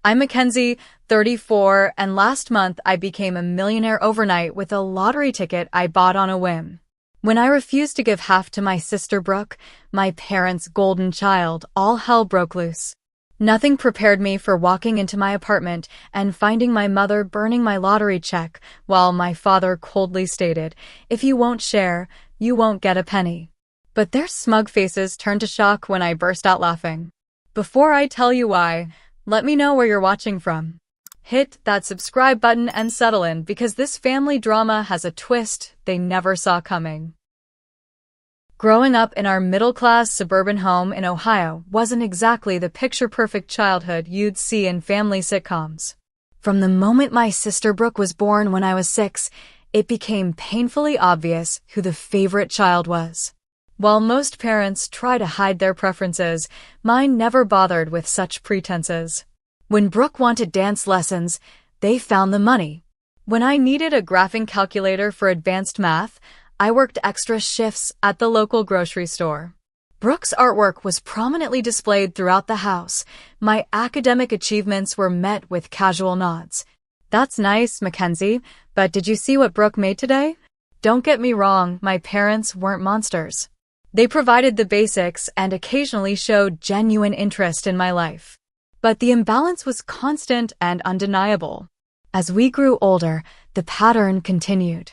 I'm Mackenzie, 34, and last month I became a millionaire overnight with a lottery ticket I bought on a whim. When I refused to give half to my sister Brooke, my parents' golden child, all hell broke loose. Nothing prepared me for walking into my apartment and finding my mother burning my lottery check while my father coldly stated, "If you won't share, you won't get a penny." But their smug faces turned to shock when I burst out laughing. Before I tell you why, let me know where you're watching from. Hit that subscribe button and settle in because this family drama has a twist they never saw coming. Growing up in our middle-class suburban home in Ohio wasn't exactly the picture-perfect childhood you'd see in family sitcoms. From the moment my sister Brooke was born when I was 6, it became painfully obvious who the favorite child was. While most parents try to hide their preferences, mine never bothered with such pretenses. When Brooke wanted dance lessons, they found the money. When I needed a graphing calculator for advanced math, I worked extra shifts at the local grocery store. Brooke's artwork was prominently displayed throughout the house. My academic achievements were met with casual nods. "That's nice, Mackenzie, but did you see what Brooke made today?" Don't get me wrong, my parents weren't monsters. They provided the basics and occasionally showed genuine interest in my life. But the imbalance was constant and undeniable. As we grew older, the pattern continued.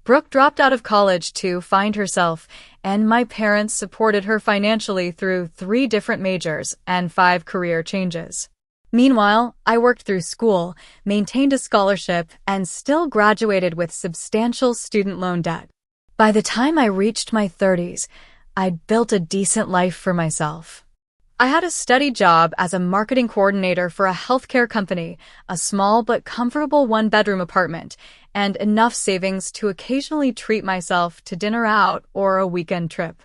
Brooke dropped out of college to find herself, and my parents supported her financially through 3 different majors and 5 career changes. Meanwhile, I worked through school, maintained a scholarship, and still graduated with substantial student loan debt. By the time I reached my 30s, I'd built a decent life for myself. I had a steady job as a marketing coordinator for a healthcare company, a small but comfortable 1-bedroom apartment, and enough savings to occasionally treat myself to dinner out or a weekend trip.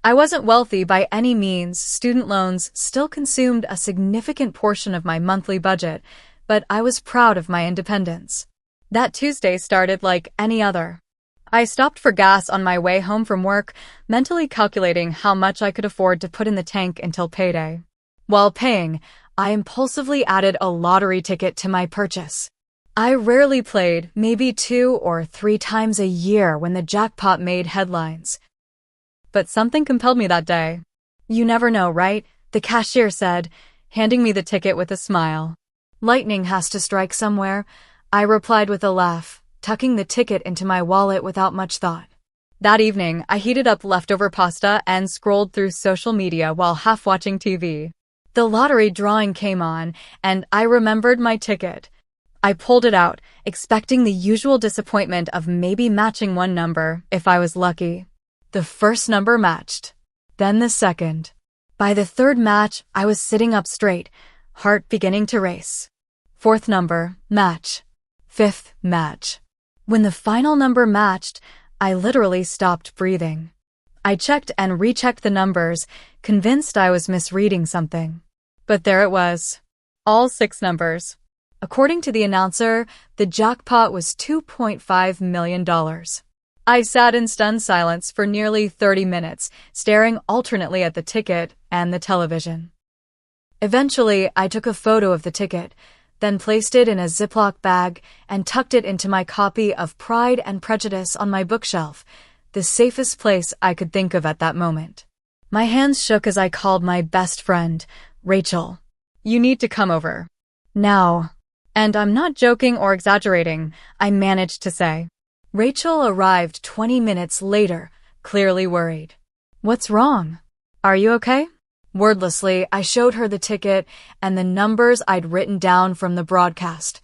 I wasn't wealthy by any means. Student loans still consumed a significant portion of my monthly budget, but I was proud of my independence. That Tuesday started like any other. I stopped for gas on my way home from work, mentally calculating how much I could afford to put in the tank until payday. While paying, I impulsively added a lottery ticket to my purchase. I rarely played, maybe 2 or 3 times a year when the jackpot made headlines. But something compelled me that day. "You never know, right?" the cashier said, handing me the ticket with a smile. "Lightning has to strike somewhere," I replied with a laugh, tucking the ticket into my wallet without much thought. That evening, I heated up leftover pasta and scrolled through social media while half watching TV. The lottery drawing came on, and I remembered my ticket. I pulled it out, expecting the usual disappointment of maybe matching one number, if I was lucky. The first number matched. Then the second. By the 3rd match, I was sitting up straight, heart beginning to race. 4th number, match. 5th, match. When the final number matched, I literally stopped breathing. I checked and rechecked the numbers, convinced I was misreading something. But there it was. All 6 numbers. According to the announcer, the jackpot was $2.5 million. I sat in stunned silence for nearly 30 minutes, staring alternately at the ticket and the television. Eventually, I took a photo of the ticket, then placed it in a Ziploc bag and tucked it into my copy of Pride and Prejudice on my bookshelf, the safest place I could think of at that moment. My hands shook as I called my best friend, Rachel. "You need to come over. Now." And I'm not joking or exaggerating, I managed to say. Rachel arrived 20 minutes later, clearly worried. "What's wrong? Are you okay?" Wordlessly, I showed her the ticket and the numbers I'd written down from the broadcast.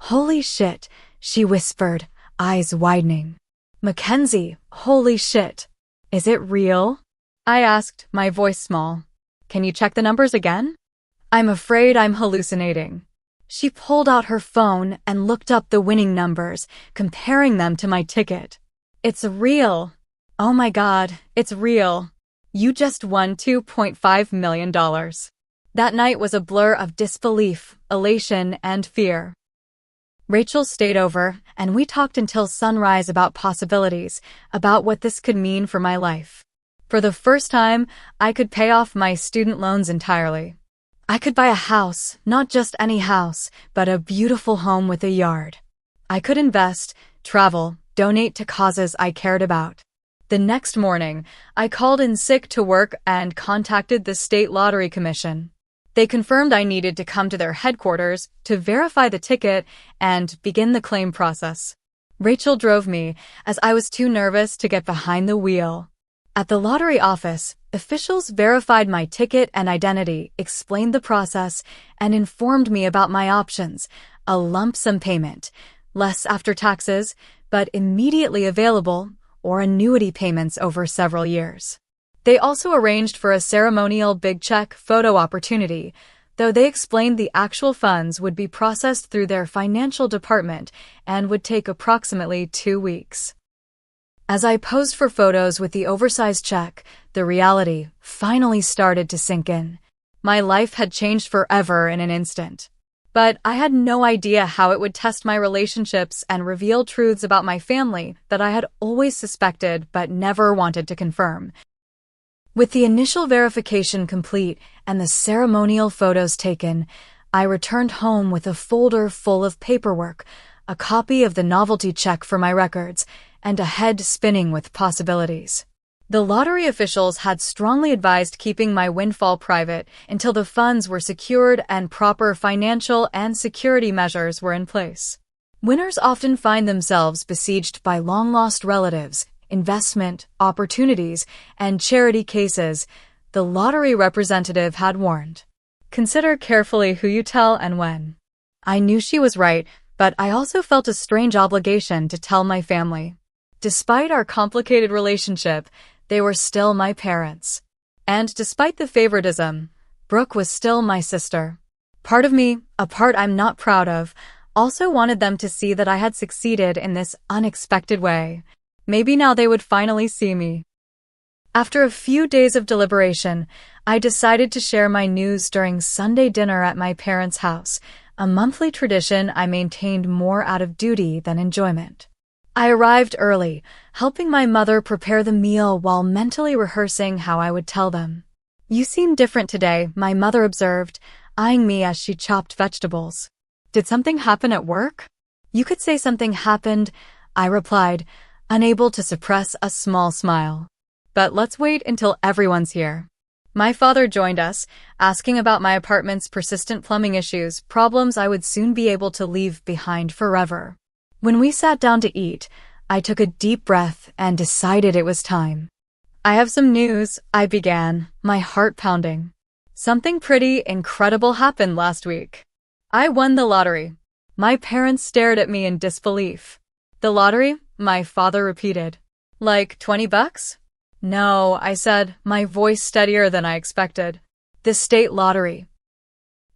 "Holy shit," she whispered, eyes widening. "Mackenzie, holy shit. Is it real?" I asked, my voice small. "Can you check the numbers again?" "I'm afraid I'm hallucinating." She pulled out her phone and looked up the winning numbers, comparing them to my ticket. "It's real. Oh my God, it's real. You just won $2.5 million. That night was a blur of disbelief, elation, and fear. Rachel stayed over, and we talked until sunrise about possibilities, about what this could mean for my life. For the first time, I could pay off my student loans entirely. I could buy a house, not just any house, but a beautiful home with a yard. I could invest, travel, donate to causes I cared about. The next morning, I called in sick to work and contacted the state lottery commission. They confirmed I needed to come to their headquarters to verify the ticket and begin the claim process. Rachel drove me, as I was too nervous to get behind the wheel. At the lottery office, officials verified my ticket and identity, explained the process, and informed me about my options: a lump sum payment, less after taxes, but immediately available, or annuity payments over several years. They also arranged for a ceremonial big check photo opportunity, though they explained the actual funds would be processed through their financial department and would take approximately 2 weeks. As I posed for photos with the oversized check, the reality finally started to sink in. My life had changed forever in an instant. But I had no idea how it would test my relationships and reveal truths about my family that I had always suspected but never wanted to confirm. With the initial verification complete and the ceremonial photos taken, I returned home with a folder full of paperwork, a copy of the novelty check for my records, and a head spinning with possibilities. The lottery officials had strongly advised keeping my windfall private until the funds were secured and proper financial and security measures were in place. Winners often find themselves besieged by long-lost relatives, investment opportunities, and charity cases, the lottery representative had warned. Consider carefully who you tell and when. I knew she was right, but I also felt a strange obligation to tell my family. Despite our complicated relationship, they were still my parents. And despite the favoritism, Brooke was still my sister. Part of me, a part I'm not proud of, also wanted them to see that I had succeeded in this unexpected way. Maybe now they would finally see me. After a few days of deliberation, I decided to share my news during Sunday dinner at my parents' house, a monthly tradition I maintained more out of duty than enjoyment. I arrived early, helping my mother prepare the meal while mentally rehearsing how I would tell them. "You seem different today," my mother observed, eyeing me as she chopped vegetables. "Did something happen at work?" "You could say something happened," I replied, unable to suppress a small smile. "But let's wait until everyone's here." My father joined us, asking about my apartment's persistent plumbing issues, problems I would soon be able to leave behind forever. When we sat down to eat, I took a deep breath and decided it was time. "I have some news," I began, my heart pounding. "Something pretty incredible happened last week. I won the lottery." My parents stared at me in disbelief. "The lottery?" my father repeated. "Like $20? "No," I said, my voice steadier than I expected. "The state lottery."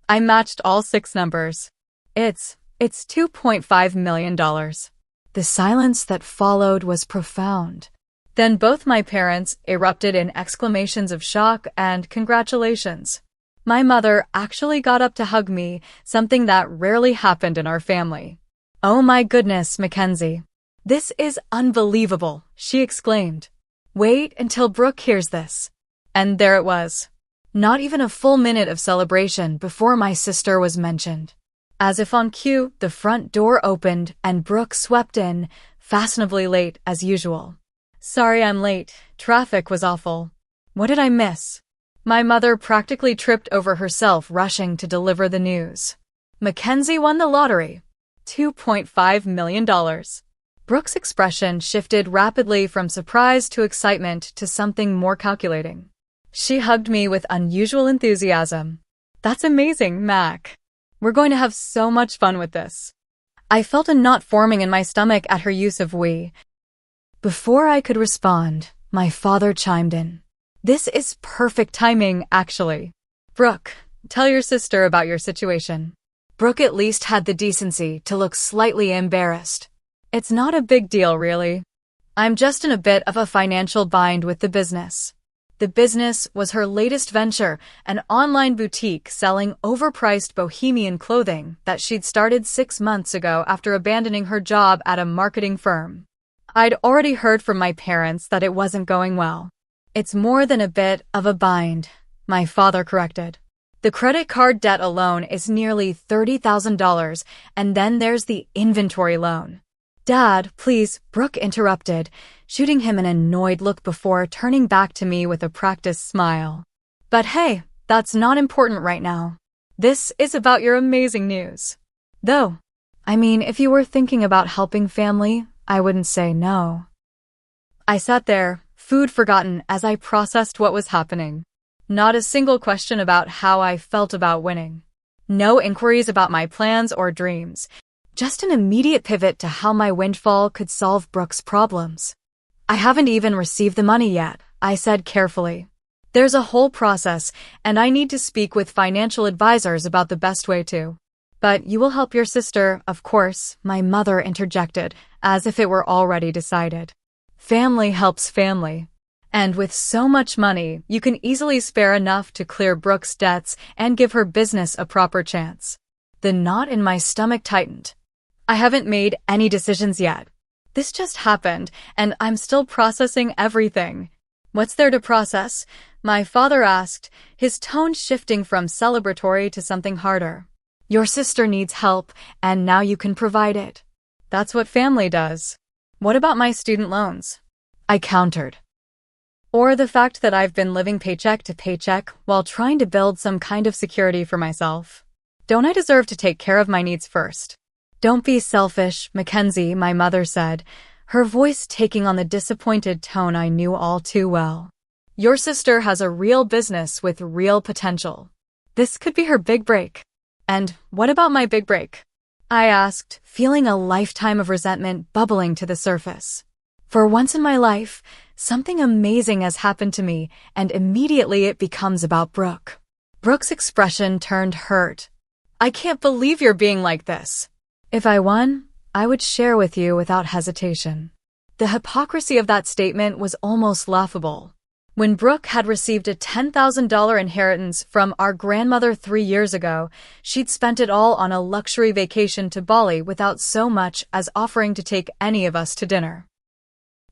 I matched all 6 numbers. It's $2.5 million. The silence that followed was profound. Then both my parents erupted in exclamations of shock and congratulations. My mother actually got up to hug me, something that rarely happened in our family. "Oh my goodness, Mackenzie. This is unbelievable," she exclaimed. "Wait until Brooke hears this." And there it was. Not even a full minute of celebration before my sister was mentioned. As if on cue, the front door opened and Brooke swept in, fashionably late as usual. "Sorry I'm late. Traffic was awful." "What did I miss?" My mother practically tripped over herself rushing to deliver the news. Mackenzie won the lottery. $2.5 million. Brooke's expression shifted rapidly from surprise to excitement to something more calculating. She hugged me with unusual enthusiasm. "That's amazing, Mac. We're going to have so much fun with this." I felt a knot forming in my stomach at her use of we. Before I could respond, my father chimed in. "This is perfect timing, actually. Brooke, tell your sister about your situation." Brooke at least had the decency to look slightly embarrassed. "It's not a big deal, really. I'm just in a bit of a financial bind with the business." The business was her latest venture, an online boutique selling overpriced bohemian clothing that she'd started 6 months ago after abandoning her job at a marketing firm. I'd already heard from my parents that it wasn't going well. "It's more than a bit of a bind," my father corrected. The credit card debt alone is nearly $30,000, and then there's the inventory loan. Dad, please, Brooke interrupted, shooting him an annoyed look before turning back to me with a practiced smile. But hey, that's not important right now. This is about your amazing news. Though, I mean, if you were thinking about helping family, I wouldn't say no. I sat there, food forgotten, as I processed what was happening. Not a single question about how I felt about winning. No inquiries about my plans or dreams. Just an immediate pivot to how my windfall could solve Brooke's problems. I haven't even received the money yet, I said carefully. There's a whole process, and I need to speak with financial advisors about the best way to. But you will help your sister, of course, my mother interjected, as if it were already decided. Family helps family. And with so much money, you can easily spare enough to clear Brooke's debts and give her business a proper chance. The knot in my stomach tightened. I haven't made any decisions yet. This just happened, and I'm still processing everything. What's there to process? My father asked, his tone shifting from celebratory to something harder. Your sister needs help, and now you can provide it. That's what family does. What about my student loans? I countered. Or the fact that I've been living paycheck to paycheck while trying to build some kind of security for myself. Don't I deserve to take care of my needs first? Don't be selfish, Mackenzie, my mother said, her voice taking on the disappointed tone I knew all too well. Your sister has a real business with real potential. This could be her big break. And what about my big break? I asked, feeling a lifetime of resentment bubbling to the surface. For once in my life, something amazing has happened to me, and immediately it becomes about Brooke. Brooke's expression turned hurt. I can't believe you're being like this. If I won, I would share with you without hesitation. The hypocrisy of that statement was almost laughable. When Brooke had received a $10,000 inheritance from our grandmother 3 years ago, she'd spent it all on a luxury vacation to Bali without so much as offering to take any of us to dinner.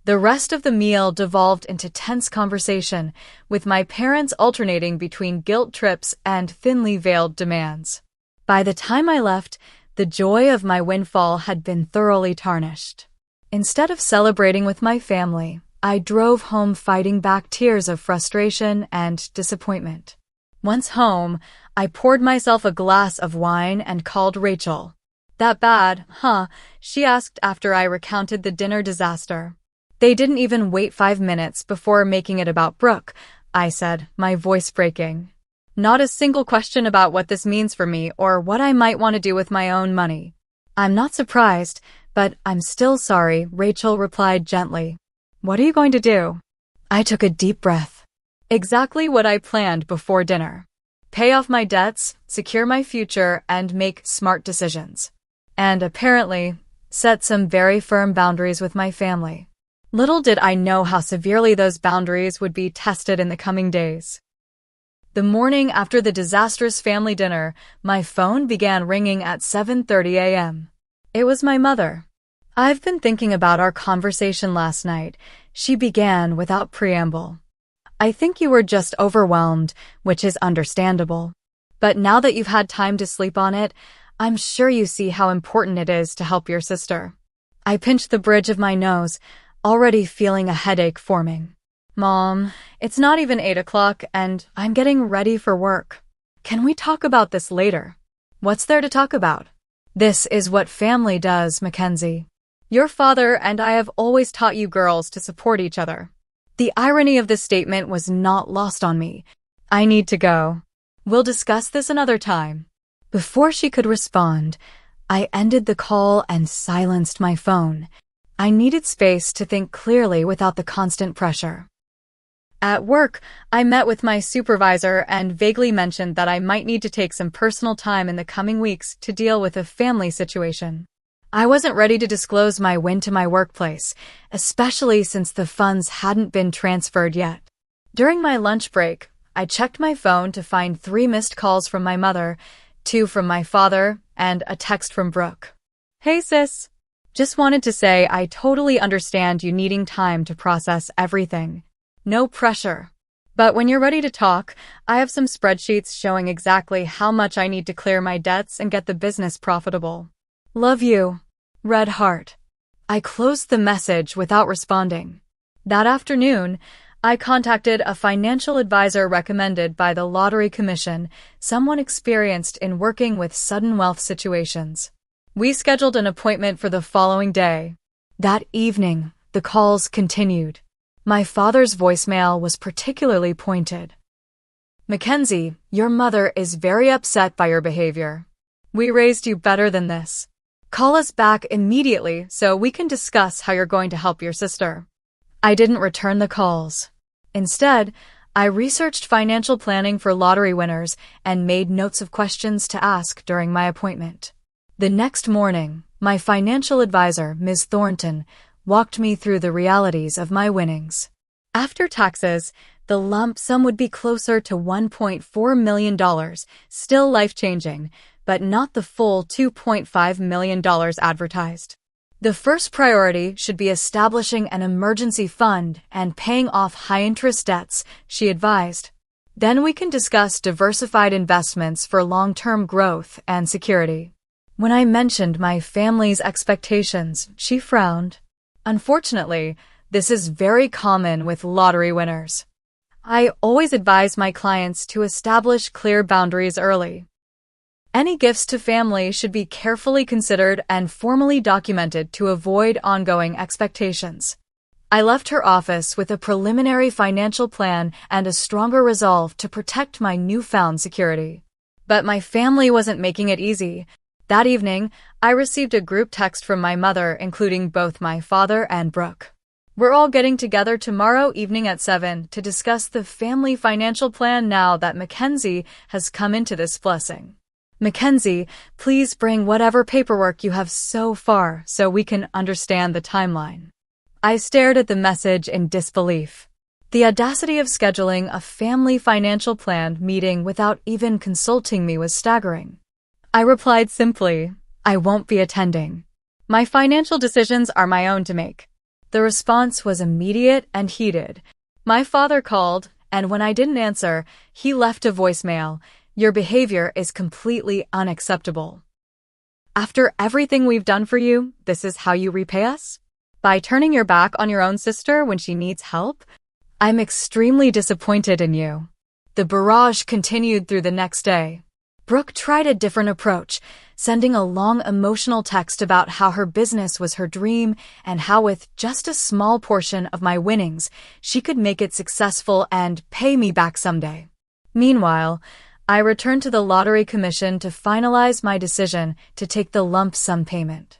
The rest of the meal devolved into tense conversation, with my parents alternating between guilt trips and thinly veiled demands. By the time I left, the joy of my windfall had been thoroughly tarnished. Instead of celebrating with my family, I drove home fighting back tears of frustration and disappointment. Once home, I poured myself a glass of wine and called Rachel. That bad, huh? She asked after I recounted the dinner disaster. They didn't even wait 5 minutes before making it about Brooke, I said, my voice breaking. Not a single question about what this means for me or what I might want to do with my own money. I'm not surprised, but I'm still sorry, Rachel replied gently. What are you going to do? I took a deep breath. Exactly what I planned before dinner. Pay off my debts, secure my future, and make smart decisions. And apparently, set some very firm boundaries with my family. Little did I know how severely those boundaries would be tested in the coming days. The morning after the disastrous family dinner, my phone began ringing at 7:30 a.m. It was my mother. I've been thinking about our conversation last night, she began without preamble. I think you were just overwhelmed, which is understandable. But now that you've had time to sleep on it, I'm sure you see how important it is to help your sister. I pinched the bridge of my nose, already feeling a headache forming. Mom, it's not even 8 o'clock and I'm getting ready for work. Can we talk about this later? What's there to talk about? This is what family does, Mackenzie. Your father and I have always taught you girls to support each other. The irony of this statement was not lost on me. I need to go. We'll discuss this another time. Before she could respond, I ended the call and silenced my phone. I needed space to think clearly without the constant pressure. At work, I met with my supervisor and vaguely mentioned that I might need to take some personal time in the coming weeks to deal with a family situation. I wasn't ready to disclose my win to my workplace, especially since the funds hadn't been transferred yet. During my lunch break, I checked my phone to find 3 missed calls from my mother, 2 from my father, and a text from Brooke. Hey sis. Just wanted to say I totally understand you needing time to process everything. No pressure. But when you're ready to talk, I have some spreadsheets showing exactly how much I need to clear my debts and get the business profitable. Love you. Red heart. I closed the message without responding. That afternoon, I contacted a financial advisor recommended by the Lottery Commission, someone experienced in working with sudden wealth situations. We scheduled an appointment for the following day. That evening, the calls continued. My father's voicemail was particularly pointed. Mackenzie, your mother is very upset by your behavior. We raised you better than this. Call us back immediately so we can discuss how you're going to help your sister. I didn't return the calls. Instead, I researched financial planning for lottery winners and made notes of questions to ask during my appointment. The next morning, my financial advisor, Ms. Thornton, walked me through the realities of my winnings. After taxes, the lump sum would be closer to $1.4 million, still life-changing, but not the full $2.5 million advertised. The first priority should be establishing an emergency fund and paying off high-interest debts, she advised. Then we can discuss diversified investments for long-term growth and security. When I mentioned my family's expectations, she frowned. Unfortunately, this is very common with lottery winners. I always advise my clients to establish clear boundaries early. Any gifts to family should be carefully considered and formally documented to avoid ongoing expectations. I left her office with a preliminary financial plan and a stronger resolve to protect my newfound security. But my family wasn't making it easy. That evening, I received a group text from my mother, including both my father and Brooke. We're all getting together tomorrow evening at 7 to discuss the family financial plan now that Mackenzie has come into this blessing. Mackenzie, please bring whatever paperwork you have so far so we can understand the timeline. I stared at the message in disbelief. The audacity of scheduling a family financial plan meeting without even consulting me was staggering. I replied simply, I won't be attending. My financial decisions are my own to make. The response was immediate and heated. My father called, and when I didn't answer, he left a voicemail. Your behavior is completely unacceptable. After everything we've done for you, this is how you repay us? By turning your back on your own sister when she needs help? I'm extremely disappointed in you. The barrage continued through the next day. Brooke tried a different approach, sending a long emotional text about how her business was her dream and how with just a small portion of my winnings, she could make it successful and pay me back someday. Meanwhile, I returned to the Lottery Commission to finalize my decision to take the lump sum payment.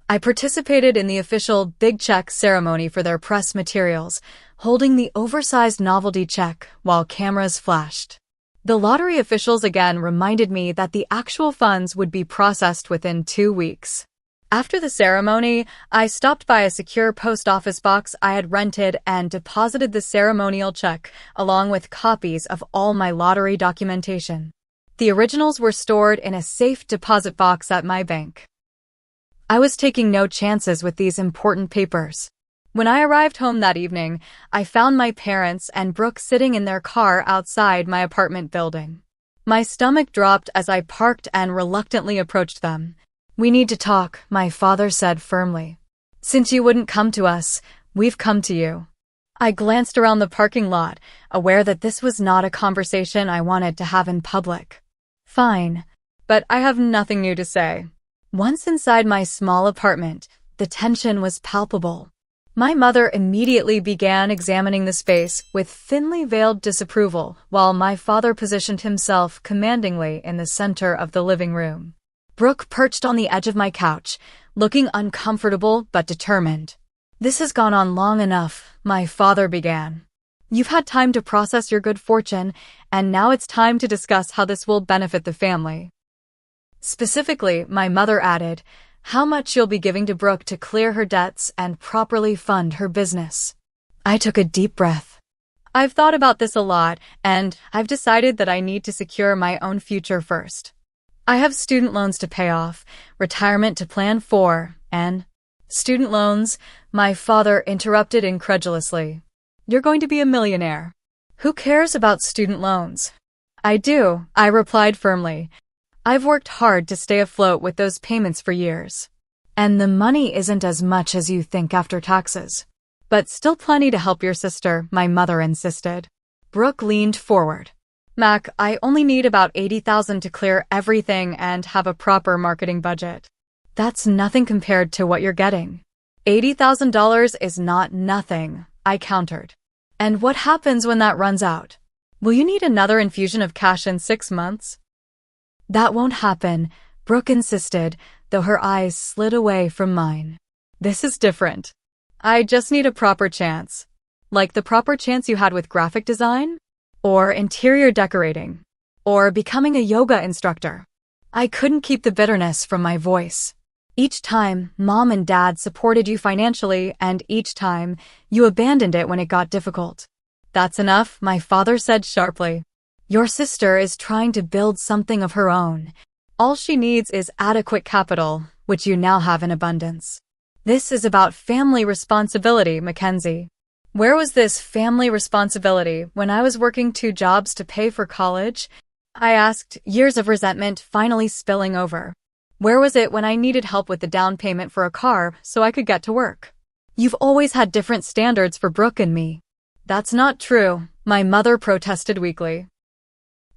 I participated in the official big check ceremony for their press materials, holding the oversized novelty check while cameras flashed. The lottery officials again reminded me that the actual funds would be processed within 2 weeks. After the ceremony, I stopped by a secure post office box I had rented and deposited the ceremonial check, along with copies of all my lottery documentation. The originals were stored in a safe deposit box at my bank. I was taking no chances with these important papers. When I arrived home that evening, I found my parents and Brooke sitting in their car outside my apartment building. My stomach dropped as I parked and reluctantly approached them. We need to talk, my father said firmly. Since you wouldn't come to us, we've come to you. I glanced around the parking lot, aware that this was not a conversation I wanted to have in public. Fine, but I have nothing new to say. Once inside my small apartment, the tension was palpable. My mother immediately began examining the space with thinly veiled disapproval, while my father positioned himself commandingly in the center of the living room. Brooke perched on the edge of my couch, looking uncomfortable but determined. This has gone on long enough, my father began. You've had time to process your good fortune, and now it's time to discuss how this will benefit the family. Specifically, my mother added, how much you'll be giving to Brooke to clear her debts and properly fund her business. I took a deep breath. I've thought about this a lot, and I've decided that I need to secure my own future first. I have student loans to pay off, retirement to plan for, and student loans, my father interrupted incredulously. You're going to be a millionaire. Who cares about student loans? I do, I replied firmly. I've worked hard to stay afloat with those payments for years. And the money isn't as much as you think after taxes. But still plenty to help your sister, my mother insisted. Brooke leaned forward. Mac, I only need about $80,000 to clear everything and have a proper marketing budget. That's nothing compared to what you're getting. $80,000 is not nothing, I countered. And what happens when that runs out? Will you need another infusion of cash in 6 months? That won't happen, Brooke insisted, though her eyes slid away from mine. This is different. I just need a proper chance. Like the proper chance you had with graphic design? Or interior decorating? Or becoming a yoga instructor? I couldn't keep the bitterness from my voice. Each time, Mom and Dad supported you financially, and each time, you abandoned it when it got difficult. That's enough, my father said sharply. Your sister is trying to build something of her own. All she needs is adequate capital, which you now have in abundance. This is about family responsibility, Mackenzie. Where was this family responsibility when I was working 2 jobs to pay for college? I asked, years of resentment finally spilling over. Where was it when I needed help with the down payment for a car so I could get to work? You've always had different standards for Brooke and me. That's not true, my mother protested weakly.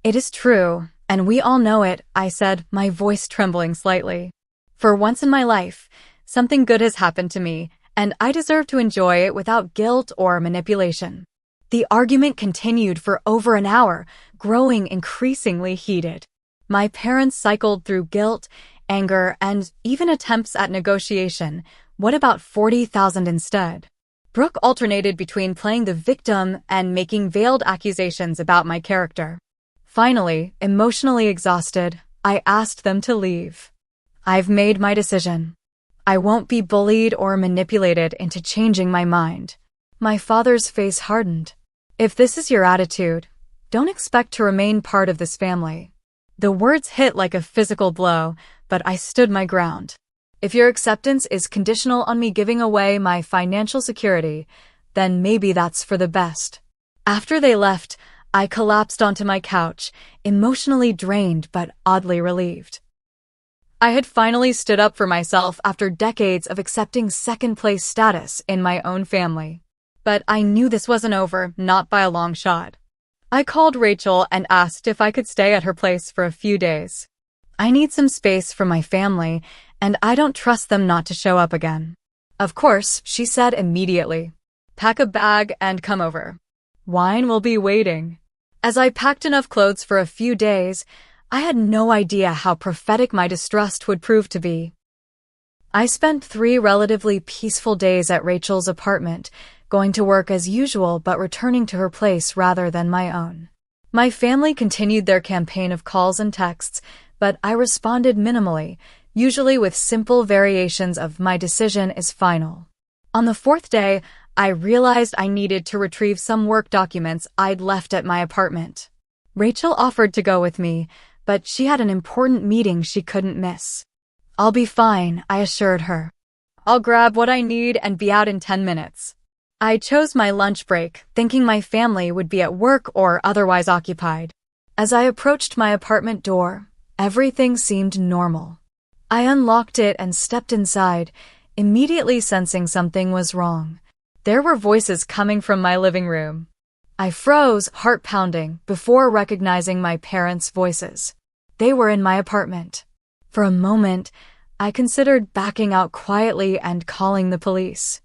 It is true, and we all know it, I said, my voice trembling slightly. For once in my life, something good has happened to me, and I deserve to enjoy it without guilt or manipulation. The argument continued for over an hour, growing increasingly heated. My parents cycled through guilt, anger, and even attempts at negotiation. What about $40,000 instead? Brooke alternated between playing the victim and making veiled accusations about my character. Finally, emotionally exhausted, I asked them to leave. I've made my decision. I won't be bullied or manipulated into changing my mind. My father's face hardened. If this is your attitude, don't expect to remain part of this family. The words hit like a physical blow, but I stood my ground. If your acceptance is conditional on me giving away my financial security, then maybe that's for the best. After they left, I collapsed onto my couch, emotionally drained but oddly relieved. I had finally stood up for myself after decades of accepting second-place status in my own family. But I knew this wasn't over, not by a long shot. I called Rachel and asked if I could stay at her place for a few days. I need some space from my family, and I don't trust them not to show up again. Of course, she said immediately. Pack a bag and come over. Wine will be waiting. As I packed enough clothes for a few days, I had no idea how prophetic my distrust would prove to be. I spent 3 relatively peaceful days at Rachel's apartment, going to work as usual but returning to her place rather than my own. My family continued their campaign of calls and texts, but I responded minimally, usually with simple variations of my decision is final. On the 4th day, I realized I needed to retrieve some work documents I'd left at my apartment. Rachel offered to go with me, but she had an important meeting she couldn't miss. I'll be fine, I assured her. I'll grab what I need and be out in 10 minutes. I chose my lunch break, thinking my family would be at work or otherwise occupied. As I approached my apartment door, everything seemed normal. I unlocked it and stepped inside, immediately sensing something was wrong. There were voices coming from my living room. I froze, heart pounding, before recognizing my parents' voices. They were in my apartment. For a moment, I considered backing out quietly and calling the police.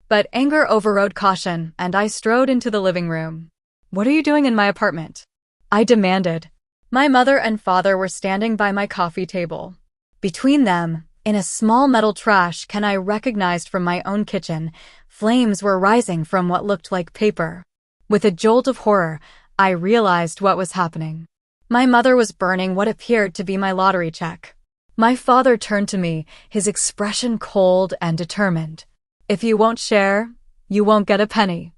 But anger overrode caution, and I strode into the living room. What are you doing in my apartment? I demanded. My mother and father were standing by my coffee table. Between them, in a small metal trash can I recognized from my own kitchen, flames were rising from what looked like paper. With a jolt of horror, I realized what was happening. My mother was burning what appeared to be my lottery check. My father turned to me, his expression cold and determined. If you won't share, you won't get a penny.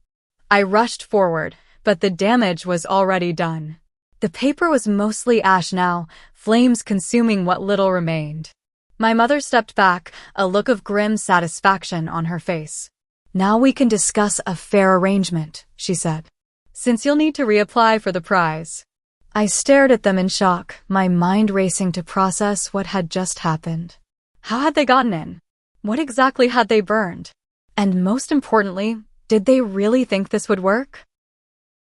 I rushed forward, but the damage was already done. The paper was mostly ash now, flames consuming what little remained. My mother stepped back, a look of grim satisfaction on her face. Now we can discuss a fair arrangement, she said. since you'll need to reapply for the prize. I stared at them in shock, my mind racing to process what had just happened. How had they gotten in? What exactly had they burned? And most importantly, did they really think this would work?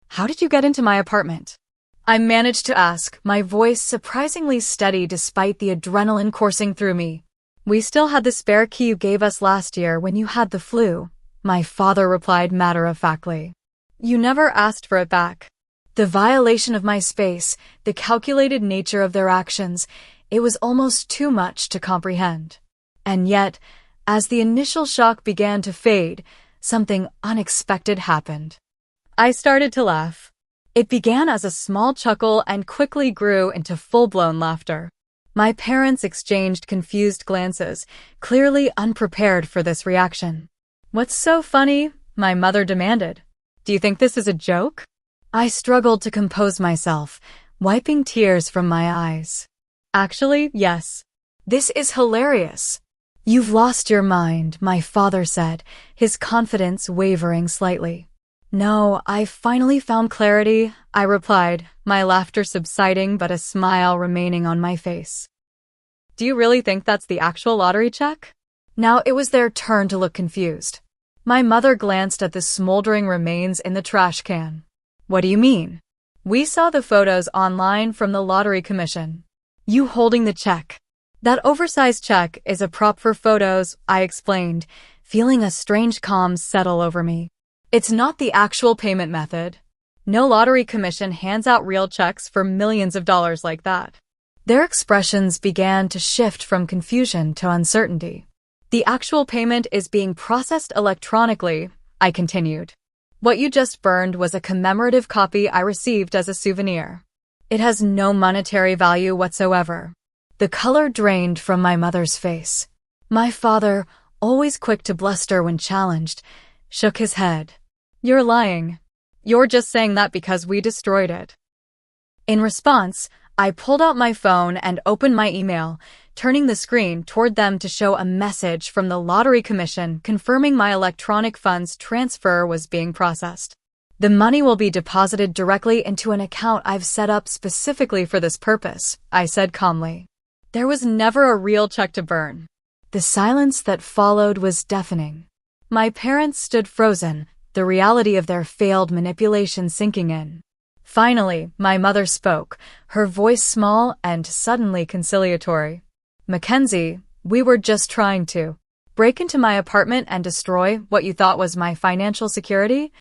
How did you get into my apartment? I managed to ask, my voice surprisingly steady despite the adrenaline coursing through me. We still had the spare key you gave us last year when you had the flu, my father replied matter-of-factly. You never asked for it back. The violation of my space, the calculated nature of their actions, it was almost too much to comprehend. And yet, as the initial shock began to fade, something unexpected happened. I started to laugh. It began as a small chuckle and quickly grew into full-blown laughter. My parents exchanged confused glances, clearly unprepared for this reaction. What's so funny? My mother demanded. Do you think this is a joke? I struggled to compose myself, wiping tears from my eyes. Actually, yes. This is hilarious. You've lost your mind, my father said, his confidence wavering slightly. No, I finally found clarity, I replied, my laughter subsiding but a smile remaining on my face. Do you really think that's the actual lottery check? Now it was their turn to look confused. My mother glanced at the smoldering remains in the trash can. What do you mean? We saw the photos online from the lottery commission. You holding the check. That oversized check is a prop for photos, I explained, feeling a strange calm settle over me. It's not the actual payment method. No lottery commission hands out real checks for millions of dollars like that. Their expressions began to shift from confusion to uncertainty. The actual payment is being processed electronically, I continued. What you just burned was a commemorative copy I received as a souvenir. It has no monetary value whatsoever. The color drained from my mother's face. My father, always quick to bluster when challenged, shook his head. You're lying. You're just saying that because we destroyed it. In response, I pulled out my phone and opened my email, turning the screen toward them to show a message from the Lottery Commission confirming my electronic funds transfer was being processed. The money will be deposited directly into an account I've set up specifically for this purpose, I said calmly. There was never a real check to burn. The silence that followed was deafening. My parents stood frozen, the reality of their failed manipulation sinking in. Finally, my mother spoke, her voice small and suddenly conciliatory. Mackenzie, we were just trying to break into my apartment and destroy what you thought was my financial security?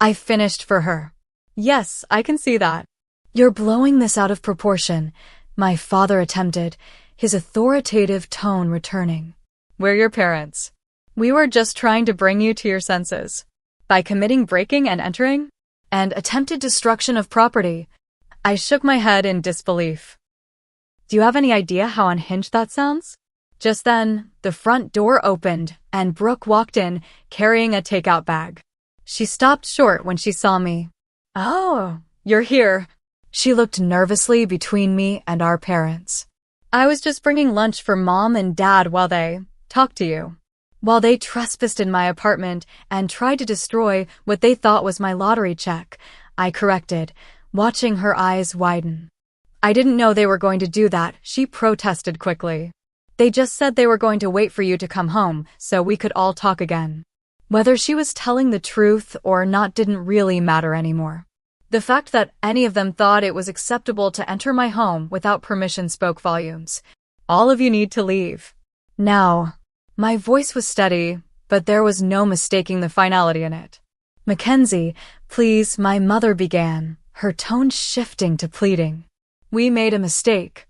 I finished for her. Yes, I can see that. You're blowing this out of proportion, my father attempted, his authoritative tone returning. We're your parents. We were just trying to bring you to your senses. By committing breaking and entering and attempted destruction of property, I shook my head in disbelief. Do you have any idea how unhinged that sounds? Just then, the front door opened and Brooke walked in, carrying a takeout bag. She stopped short when she saw me. Oh, you're here. She looked nervously between me and our parents. I was just bringing lunch for Mom and Dad while they talked to you. While they trespassed in my apartment and tried to destroy what they thought was my lottery check, I corrected, watching her eyes widen. I didn't know they were going to do that, she protested quickly. They just said they were going to wait for you to come home so we could all talk again. Whether she was telling the truth or not didn't really matter anymore. The fact that any of them thought it was acceptable to enter my home without permission spoke volumes. All of you need to leave. Now. My voice was steady, but there was no mistaking the finality in it. Mackenzie, please, my mother began, her tone shifting to pleading. We made a mistake.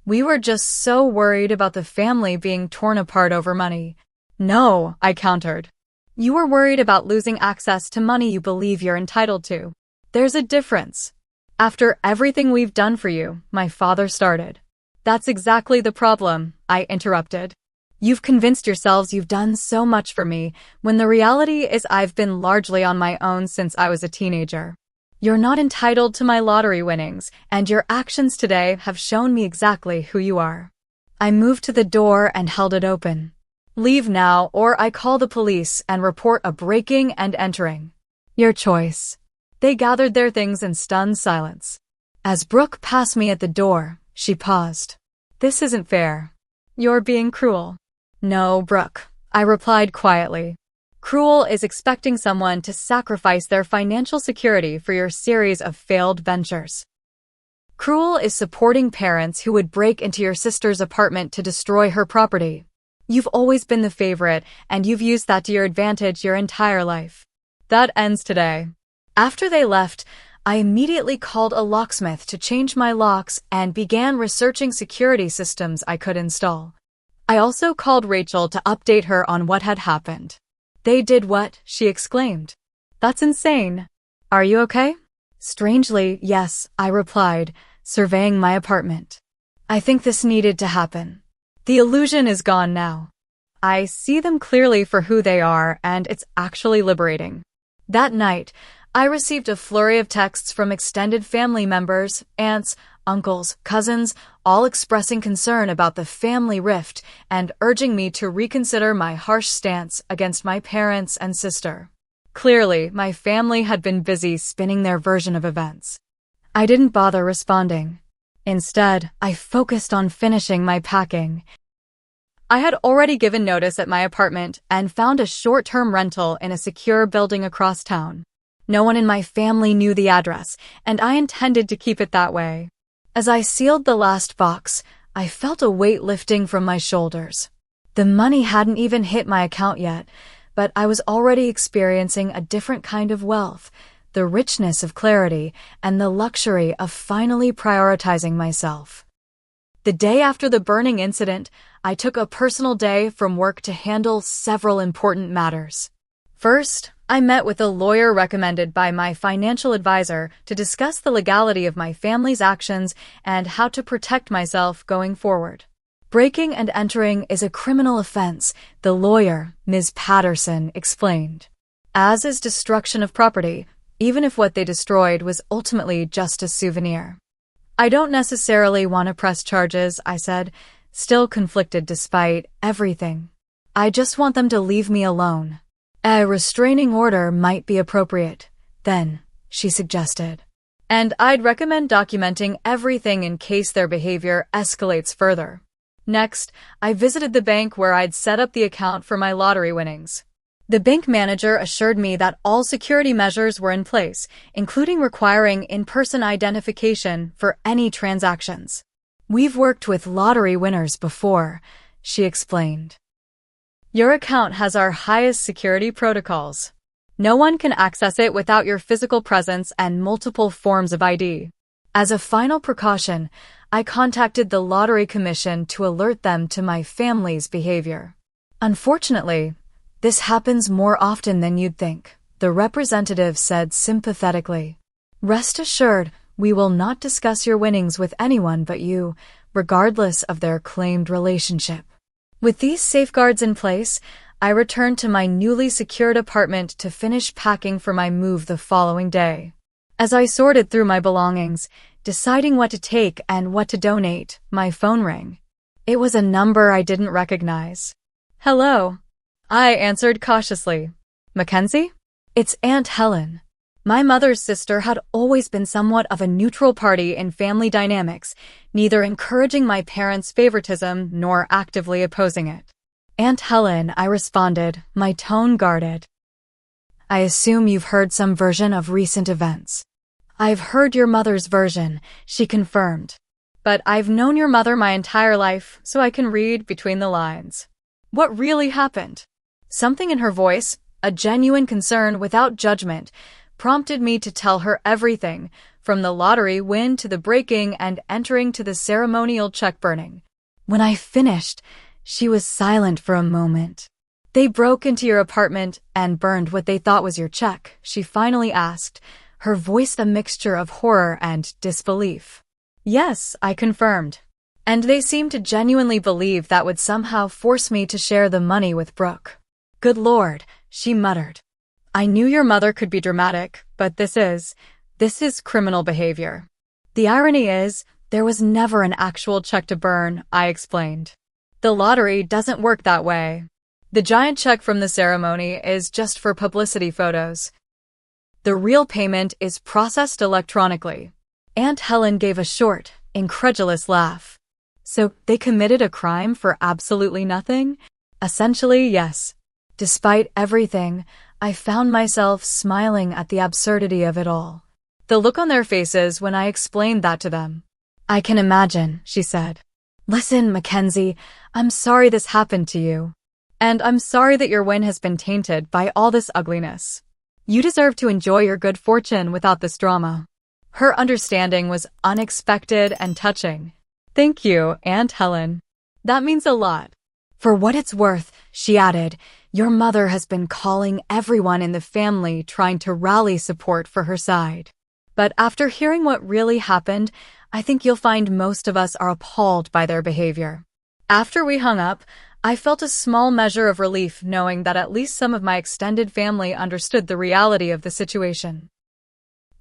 We were just so worried about the family being torn apart over money. No, I countered. You were worried about losing access to money you believe you're entitled to. There's a difference. After everything we've done for you, my father started. That's exactly the problem, I interrupted. You've convinced yourselves you've done so much for me, when the reality is I've been largely on my own since I was a teenager. You're not entitled to my lottery winnings, and your actions today have shown me exactly who you are. I moved to the door and held it open. Leave now, or I call the police and report a breaking and entering. Your choice. They gathered their things in stunned silence. As Brooke passed me at the door, she paused. This isn't fair. You're being cruel. No, Brooke, I replied quietly. Cruel is expecting someone to sacrifice their financial security for your series of failed ventures. Cruel is supporting parents who would break into your sister's apartment to destroy her property. You've always been the favorite, and you've used that to your advantage your entire life. That ends today. After they left, I immediately called a locksmith to change my locks and began researching security systems I could install. I also called Rachel to update her on what had happened. They did what? She exclaimed. That's insane. Are you okay? Strangely, yes, I replied, surveying my apartment. I think this needed to happen. The illusion is gone now. I see them clearly for who they are, and it's actually liberating. That night, I received a flurry of texts from extended family members, aunts, uncles, cousins, all expressing concern about the family rift and urging me to reconsider my harsh stance against my parents and sister. Clearly, my family had been busy spinning their version of events. I didn't bother responding. Instead, I focused on finishing my packing. I had already given notice at my apartment and found a short-term rental in a secure building across town. No one in my family knew the address, and I intended to keep it that way. As I sealed the last box, I felt a weight lifting from my shoulders. The money hadn't even hit my account yet, but I was already experiencing a different kind of wealth, the richness of clarity, and the luxury of finally prioritizing myself. The day after the burning incident, I took a personal day from work to handle several important matters. First, I met with a lawyer recommended by my financial advisor to discuss the legality of my family's actions and how to protect myself going forward. Breaking and entering is a criminal offense, the lawyer, Ms. Patterson, explained. As is destruction of property, even if what they destroyed was ultimately just a souvenir. I don't necessarily want to press charges, I said, still conflicted despite everything. I just want them to leave me alone. A restraining order might be appropriate, then, she suggested. And I'd recommend documenting everything in case their behavior escalates further. Next, I visited the bank where I'd set up the account for my lottery winnings. The bank manager assured me that all security measures were in place, including requiring in-person identification for any transactions. We've worked with lottery winners before, she explained. Your account has our highest security protocols. No one can access it without your physical presence and multiple forms of ID. As a final precaution, I contacted the Lottery Commission to alert them to my family's behavior. Unfortunately, this happens more often than you'd think, the representative said sympathetically. Rest assured, we will not discuss your winnings with anyone but you, regardless of their claimed relationship. With these safeguards in place, I returned to my newly secured apartment to finish packing for my move the following day. As I sorted through my belongings, deciding what to take and what to donate, my phone rang. It was a number I didn't recognize. Hello. I answered cautiously. Mackenzie? It's Aunt Helen. My mother's sister had always been somewhat of a neutral party in family dynamics, neither encouraging my parents' favoritism nor actively opposing it. Aunt Helen, I responded, my tone guarded. I assume you've heard some version of recent events. I've heard your mother's version, she confirmed. But I've known your mother my entire life, so I can read between the lines. What really happened? Something in her voice, a genuine concern without judgment, prompted me to tell her everything, from the lottery win to the breaking and entering to the ceremonial check burning. When I finished, she was silent for a moment. They broke into your apartment and burned what they thought was your check, she finally asked, her voice a mixture of horror and disbelief. Yes, I confirmed. And they seemed to genuinely believe that would somehow force me to share the money with Brooke. Good Lord, she muttered. I knew your mother could be dramatic, but this is criminal behavior. The irony is, there was never an actual check to burn, I explained. The lottery doesn't work that way. The giant check from the ceremony is just for publicity photos. The real payment is processed electronically. Aunt Helen gave a short, incredulous laugh. So they committed a crime for absolutely nothing? Essentially, yes. Despite everything, I found myself smiling at the absurdity of it all. The look on their faces when I explained that to them. I can imagine, she said. Listen, Mackenzie, I'm sorry this happened to you. And I'm sorry that your win has been tainted by all this ugliness. You deserve to enjoy your good fortune without this drama. Her understanding was unexpected and touching. Thank you, Aunt Helen. That means a lot. For what it's worth, she added, your mother has been calling everyone in the family trying to rally support for her side. But after hearing what really happened, I think you'll find most of us are appalled by their behavior. After we hung up, I felt a small measure of relief knowing that at least some of my extended family understood the reality of the situation.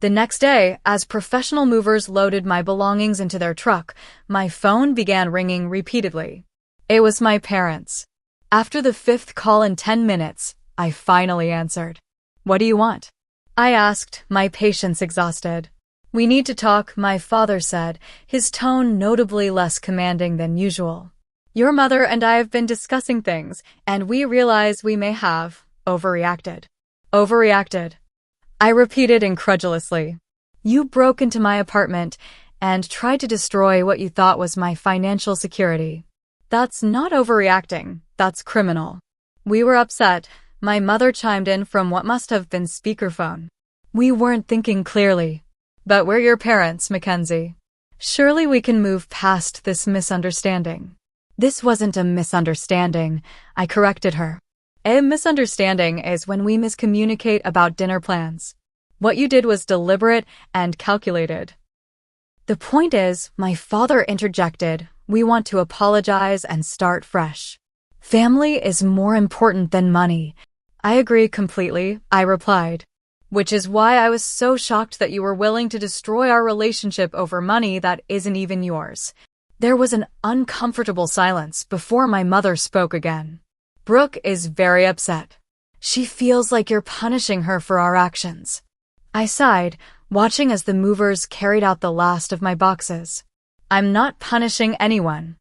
The next day, as professional movers loaded my belongings into their truck, my phone began ringing repeatedly. It was my parents. After the fifth call in 10 minutes, I finally answered. What do you want? I asked, my patience exhausted. We need to talk, my father said, his tone notably less commanding than usual. Your mother and I have been discussing things, and we realize we may have overreacted. Overreacted. I repeated incredulously. You broke into my apartment and tried to destroy what you thought was my financial security. That's not overreacting, that's criminal. We were upset. My mother chimed in from what must have been speakerphone. We weren't thinking clearly. But we're your parents, Mackenzie. Surely we can move past this misunderstanding. This wasn't a misunderstanding, I corrected her. A misunderstanding is when we miscommunicate about dinner plans. What you did was deliberate and calculated. The point is, my father interjected, we want to apologize and start fresh. Family is more important than money. I agree completely, I replied. Which is why I was so shocked that you were willing to destroy our relationship over money that isn't even yours. There was an uncomfortable silence before my mother spoke again. Brooke is very upset. She feels like you're punishing her for our actions. I sighed, watching as the movers carried out the last of my boxes. I'm not punishing anyone.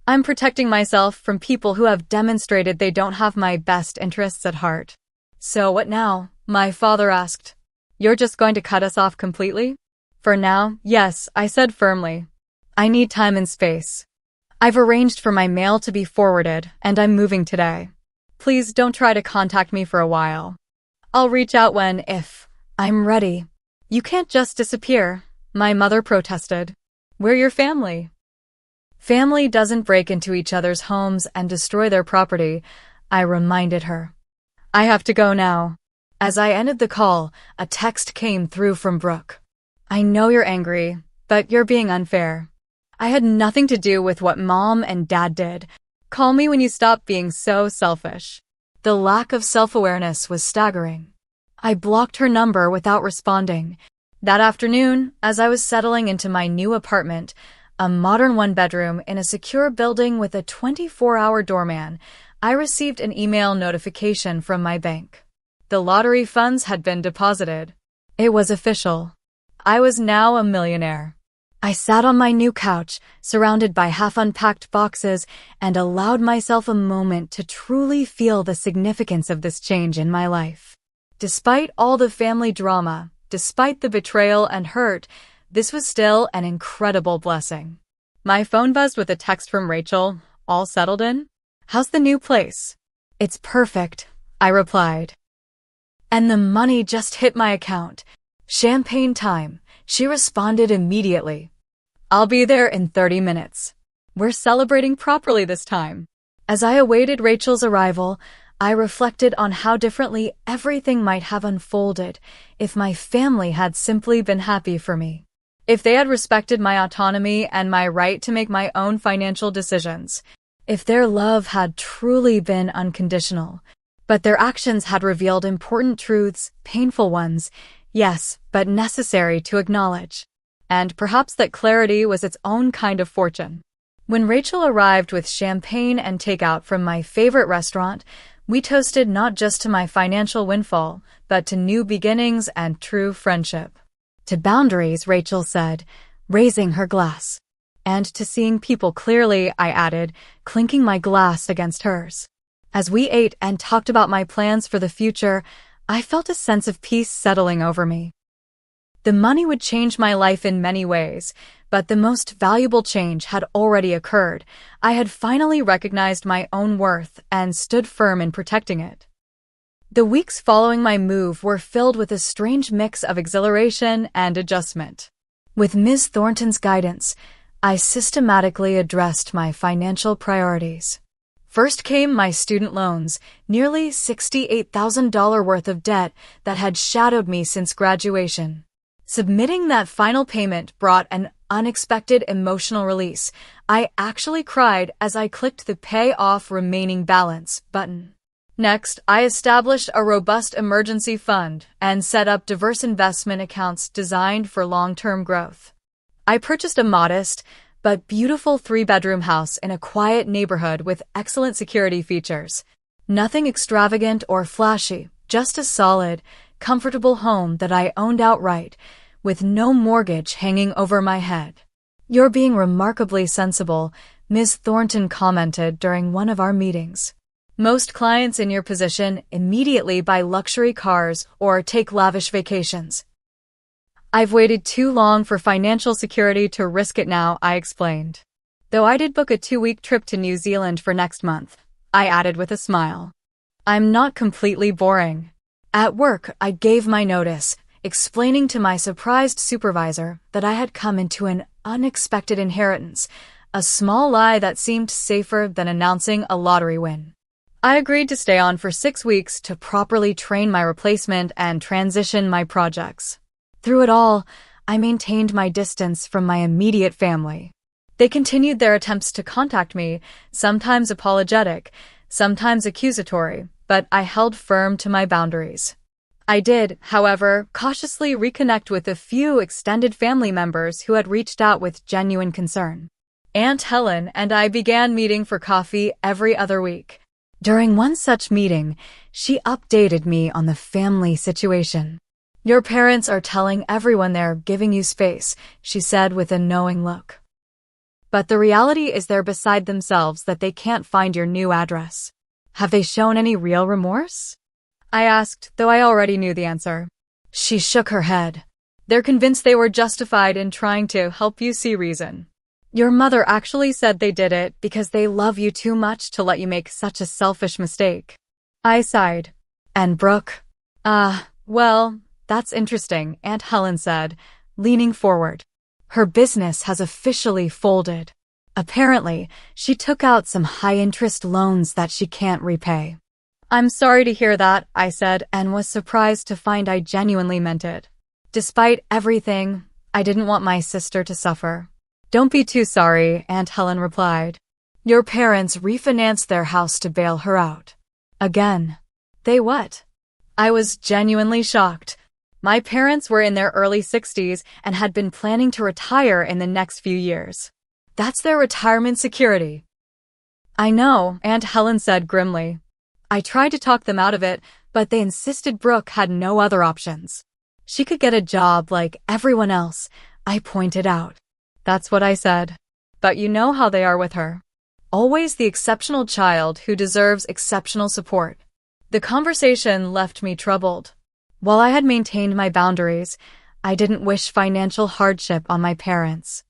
I'm protecting myself from people who have demonstrated they don't have my best interests at heart. So what now? My father asked. You're just going to cut us off completely? For now, yes, I said firmly. I need time and space. I've arranged for my mail to be forwarded, and I'm moving today. Please don't try to contact me for a while. I'll reach out if I'm ready. You can't just disappear, my mother protested. We're your family. Family doesn't break into each other's homes and destroy their property, I reminded her. I have to go now. As I ended the call, a text came through from Brooke. I know you're angry, but you're being unfair. I had nothing to do with what Mom and Dad did. Call me when you stop being so selfish. The lack of self-awareness was staggering. I blocked her number without responding. That afternoon, as I was settling into my new apartment, a modern one-bedroom in a secure building with a 24-hour doorman, I received an email notification from my bank. The lottery funds had been deposited. It was official. I was now a millionaire. I sat on my new couch, surrounded by half-unpacked boxes, and allowed myself a moment to truly feel the significance of this change in my life. Despite all the family drama, despite the betrayal and hurt, this was still an incredible blessing. My phone buzzed with a text from Rachel. All settled in? How's the new place? It's perfect, I replied. And the money just hit my account. Champagne time, she responded immediately. I'll be there in 30 minutes. We're celebrating properly this time. As I awaited Rachel's arrival, I reflected on how differently everything might have unfolded if my family had simply been happy for me. If they had respected my autonomy and my right to make my own financial decisions. If their love had truly been unconditional. But their actions had revealed important truths, painful ones, yes, but necessary to acknowledge. And perhaps that clarity was its own kind of fortune. When Rachel arrived with champagne and takeout from my favorite restaurant, We toasted not just to my financial windfall, but to new beginnings and true friendship. To boundaries, Rachel said, raising her glass. And to seeing people clearly, I added, clinking my glass against hers. As we ate and talked about my plans for the future, I felt a sense of peace settling over me. The money would change my life in many ways, but the most valuable change had already occurred. I had finally recognized my own worth and stood firm in protecting it. The weeks following my move were filled with a strange mix of exhilaration and adjustment. With Ms. Thornton's guidance, I systematically addressed my financial priorities. First came my student loans, nearly $68,000 worth of debt that had shadowed me since graduation. Submitting that final payment brought an unexpected emotional release. I actually cried as I clicked the Pay Off Remaining Balance button. Next, I established a robust emergency fund and set up diverse investment accounts designed for long-term growth. I purchased a modest but beautiful 3-bedroom house in a quiet neighborhood with excellent security features. Nothing extravagant or flashy, just a solid, comfortable home that I owned outright, with no mortgage hanging over my head. "You're being remarkably sensible," Ms. Thornton commented during one of our meetings. "Most clients in your position immediately buy luxury cars or take lavish vacations." "I've waited too long for financial security to risk it now," I explained. "Though I did book a 2-week trip to New Zealand for next month," I added with a smile. "I'm not completely boring." At work, I gave my notice, explaining to my surprised supervisor that I had come into an unexpected inheritance, a small lie that seemed safer than announcing a lottery win. I agreed to stay on for 6 weeks to properly train my replacement and transition my projects. Through it all, I maintained my distance from my immediate family. They continued their attempts to contact me, sometimes apologetic, sometimes accusatory, but I held firm to my boundaries. I did, however, cautiously reconnect with a few extended family members who had reached out with genuine concern. Aunt Helen and I began meeting for coffee every other week. During one such meeting, she updated me on the family situation. "Your parents are telling everyone they're giving you space," she said with a knowing look. "But the reality is they're beside themselves that they can't find your new address. Have they shown any real remorse?" I asked, though I already knew the answer. She shook her head. "They're convinced they were justified in trying to help you see reason. Your mother actually said they did it because they love you too much to let you make such a selfish mistake." I sighed. "And Brooke?" Well, that's interesting," Aunt Helen said, leaning forward. "Her business has officially folded. Apparently, she took out some high-interest loans that she can't repay." "I'm sorry to hear that," I said, and was surprised to find I genuinely meant it. Despite everything, I didn't want my sister to suffer. "Don't be too sorry," Aunt Helen replied. "Your parents refinanced their house to bail her out." "Again?" "They what?" I was genuinely shocked. My parents were in their early 60s and had been planning to retire in the next few years. That's their retirement security. "I know," Aunt Helen said grimly. "I tried to talk them out of it, but they insisted Brooke had no other options. She could get a job like everyone else," I pointed out. "That's what I said. But you know how they are with her. Always the exceptional child who deserves exceptional support." The conversation left me troubled. While I had maintained my boundaries, I didn't wish financial hardship on my parents.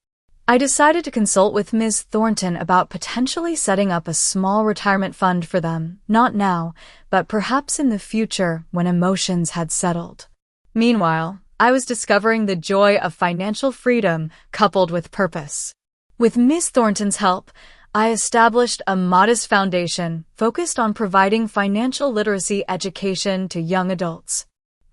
I decided to consult with Ms. Thornton about potentially setting up a small retirement fund for them, not now, but perhaps in the future when emotions had settled. Meanwhile, I was discovering the joy of financial freedom coupled with purpose. With Ms. Thornton's help, I established a modest foundation focused on providing financial literacy education to young adults.